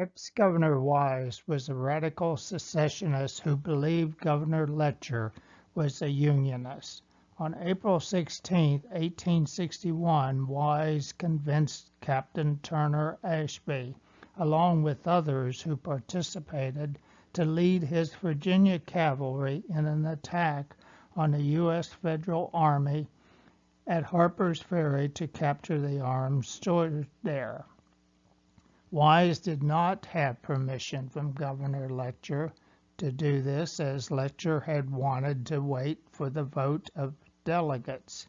Ex-Governor Wise was a radical secessionist who believed Governor Letcher was a Unionist. On April 16, 1861, Wise convinced Captain Turner Ashby, along with others who participated, to lead his Virginia cavalry in an attack on the U.S. Federal Army at Harper's Ferry to capture the arms stored there. Wise did not have permission from Governor Letcher to do this, as Letcher had wanted to wait for the vote of delegates.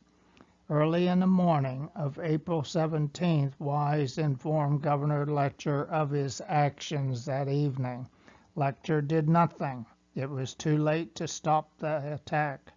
Early in the morning of April 17th, Wise informed Governor Letcher of his actions that evening. Letcher did nothing. It was too late to stop the attack.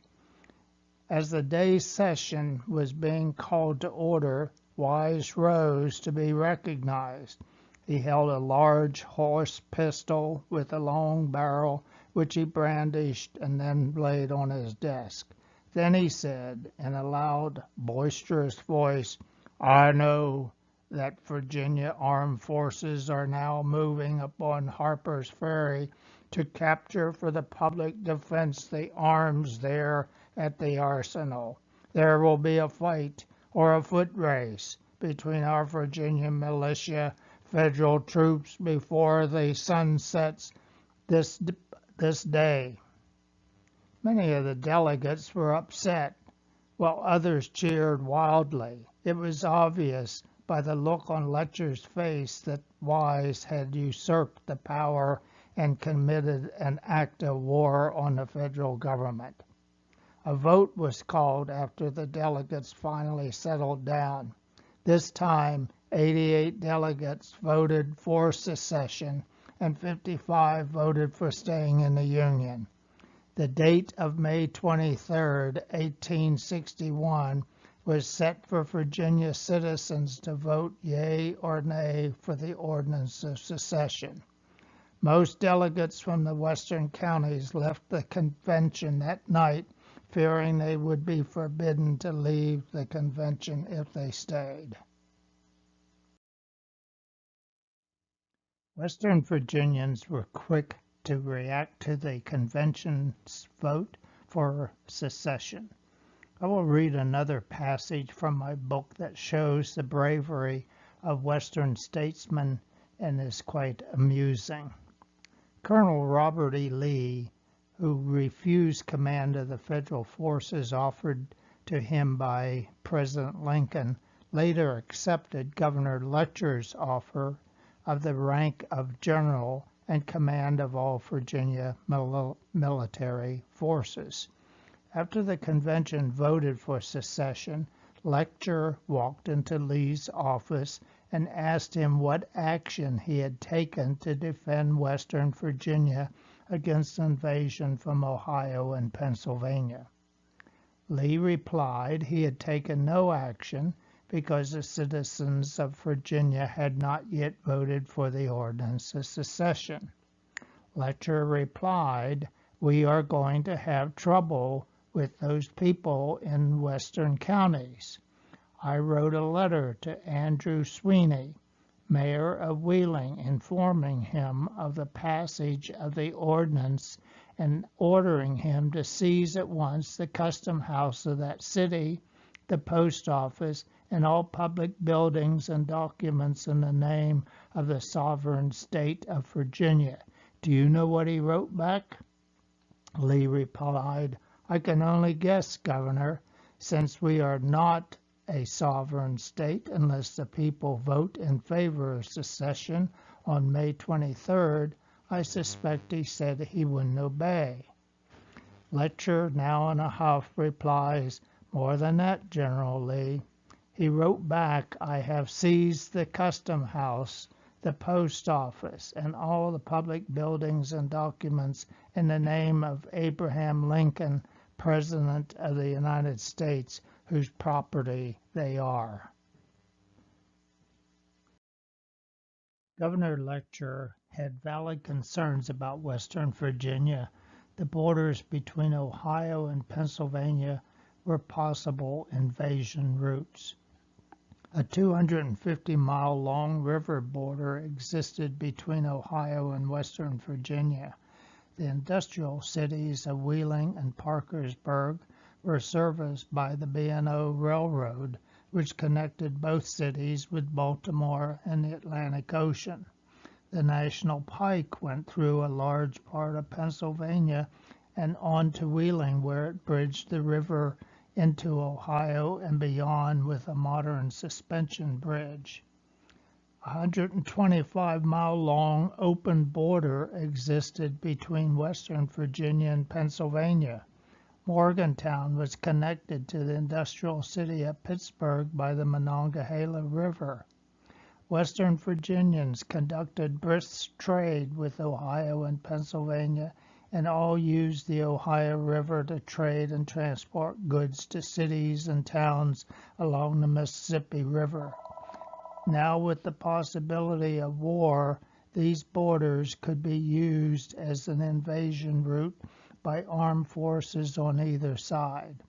As the day's session was being called to order, Wise rose to be recognized. He held a large horse pistol with a long barrel, which he brandished and then laid on his desk. Then he said, in a loud, boisterous voice, "I know that Virginia armed forces are now moving upon Harper's Ferry to capture for the public defense the arms there at the arsenal. There will be a fight or a foot race between our Virginia militia Federal troops before the sun sets this day." Many of the delegates were upset, while others cheered wildly. It was obvious by the look on Letcher's face that Wise had usurped the power and committed an act of war on the federal government. A vote was called after the delegates finally settled down. This time, 88 delegates voted for secession and 55 voted for staying in the Union. The date of May 23, 1861, was set for Virginia citizens to vote yea or nay for the Ordinance of Secession. Most delegates from the western counties left the convention that night, fearing they would be forbidden to leave the convention if they stayed. Western Virginians were quick to react to the convention's vote for secession. I will read another passage from my book that shows the bravery of Western statesmen and is quite amusing. Colonel Robert E. Lee, who refused command of the federal forces offered to him by President Lincoln, later accepted Governor Letcher's offer of the rank of general and command of all Virginia military forces. After the convention voted for secession, Letcher walked into Lee's office and asked him what action he had taken to defend Western Virginia against invasion from Ohio and Pennsylvania. Lee replied he had taken no action because the citizens of Virginia had not yet voted for the Ordinance of Secession. Letcher replied, "We are going to have trouble with those people in western counties. I wrote a letter to Andrew Sweeney, mayor of Wheeling, informing him of the passage of the ordinance and ordering him to seize at once the custom house of that city, the post office, and all public buildings and documents in the name of the sovereign state of Virginia." Do you know what he wrote back? Lee replied, "I can only guess, Governor, since we are not a sovereign state unless the people vote in favor of secession on May 23rd, I suspect he said he wouldn't obey." Letcher, now in a huff, replies, "More than that, General Lee. He wrote back, 'I have seized the custom house, the post office, and all the public buildings and documents in the name of Abraham Lincoln, President of the United States, whose property they are.'" Governor Letcher had valid concerns about Western Virginia. The borders between Ohio and Pennsylvania were possible invasion routes. A 250-mile-long river border existed between Ohio and Western Virginia. The industrial cities of Wheeling and Parkersburg were serviced by the B&O Railroad, which connected both cities with Baltimore and the Atlantic Ocean. The National Pike went through a large part of Pennsylvania and on to Wheeling, where it bridged the river into Ohio and beyond with a modern suspension bridge. A 125-mile-long open border existed between Western Virginia and Pennsylvania. Morgantown was connected to the industrial city of Pittsburgh by the Monongahela River. Western Virginians conducted brisk trade with Ohio and Pennsylvania, and all used the Ohio River to trade and transport goods to cities and towns along the Mississippi River. Now, with the possibility of war, these borders could be used as an invasion route by armed forces on either side.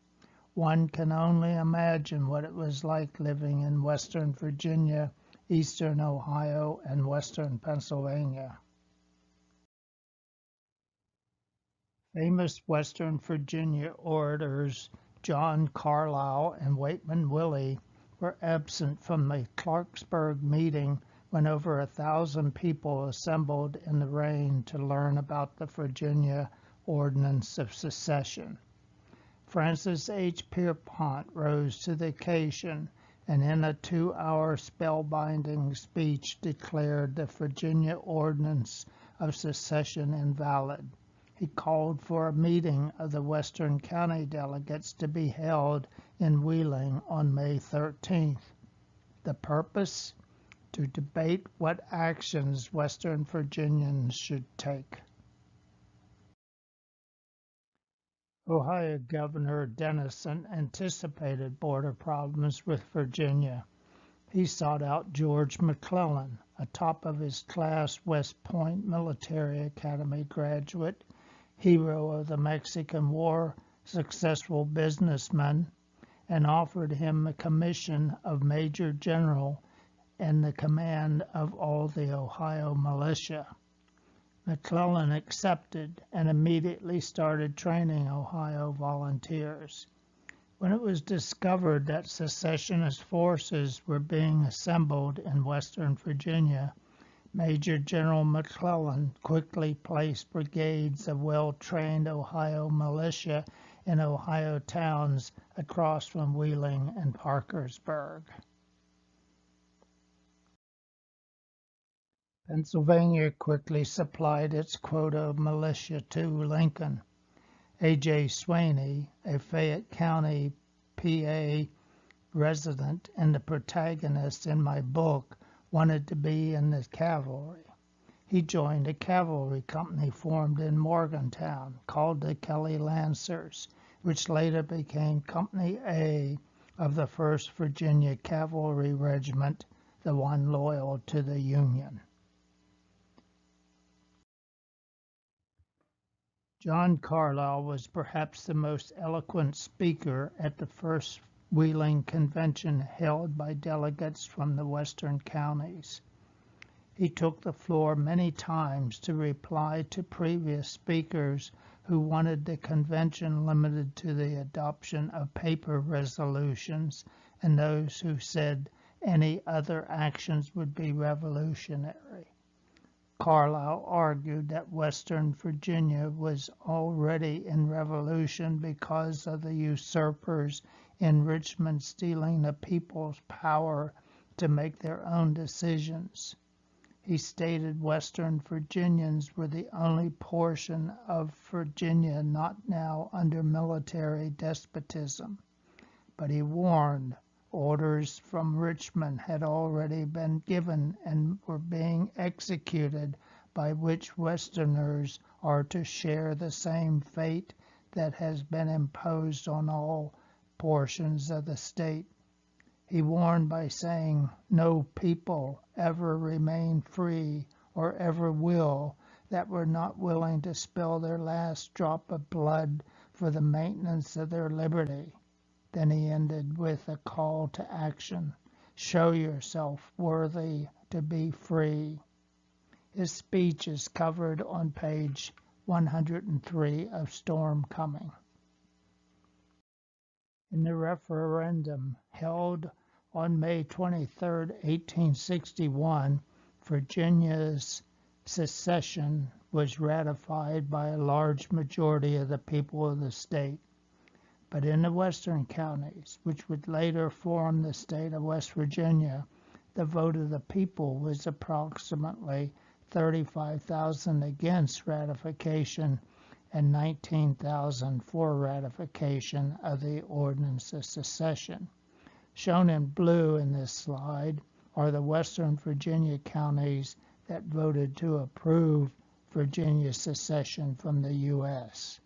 One can only imagine what it was like living in Western Virginia, Eastern Ohio, and Western Pennsylvania. Famous Western Virginia orators John Carlisle and Waitman Willie were absent from the Clarksburg meeting when over 1,000 people assembled in the rain to learn about the Virginia Ordinance of Secession. Francis H. Pierpont rose to the occasion and in a 2-hour spellbinding speech declared the Virginia Ordinance of Secession invalid. He called for a meeting of the Western County delegates to be held in Wheeling on May 13th. The purpose? To debate what actions Western Virginians should take. Ohio Governor Dennison anticipated border problems with Virginia. He sought out George McClellan, a top-of-his-class West Point Military Academy graduate, hero of the Mexican War, successful businessman, and offered him a commission of Major General and the command of all the Ohio militia. McClellan accepted and immediately started training Ohio volunteers. When it was discovered that secessionist forces were being assembled in Western Virginia, Major General McClellan quickly placed brigades of well-trained Ohio militia in Ohio towns across from Wheeling and Parkersburg. Pennsylvania quickly supplied its quota of militia to Lincoln. A.J. Sweeney, a Fayette County, PA resident and the protagonist in my book, wanted to be in the cavalry. He joined a cavalry company formed in Morgantown called the Kelly Lancers, which later became Company A of the 1st Virginia Cavalry Regiment, the one loyal to the Union. John Carlisle was perhaps the most eloquent speaker at the first Wheeling Convention held by delegates from the western counties. He took the floor many times to reply to previous speakers who wanted the convention limited to the adoption of paper resolutions and those who said any other actions would be revolutionary. Carlisle argued that Western Virginia was already in revolution because of the usurpers in Richmond stealing the people's power to make their own decisions. He stated Western Virginians were the only portion of Virginia not now under military despotism. But he warned orders from Richmond had already been given and were being executed, by which Westerners are to share the same fate that has been imposed on all portions of the state. He warned by saying, "No people ever remain free or ever will that were not willing to spill their last drop of blood for the maintenance of their liberty." Then he ended with a call to action. Show yourself worthy to be free. His speech is covered on page 103 of Storm Coming. In the referendum held on May 23, 1861, Virginia's secession was ratified by a large majority of the people of the state. But in the western counties, which would later form the state of West Virginia, the vote of the people was approximately 35,000 against ratification and 19,000 for ratification of the Ordinance of Secession. Shown in blue in this slide are the western Virginia counties that voted to approve Virginia's secession from the U.S.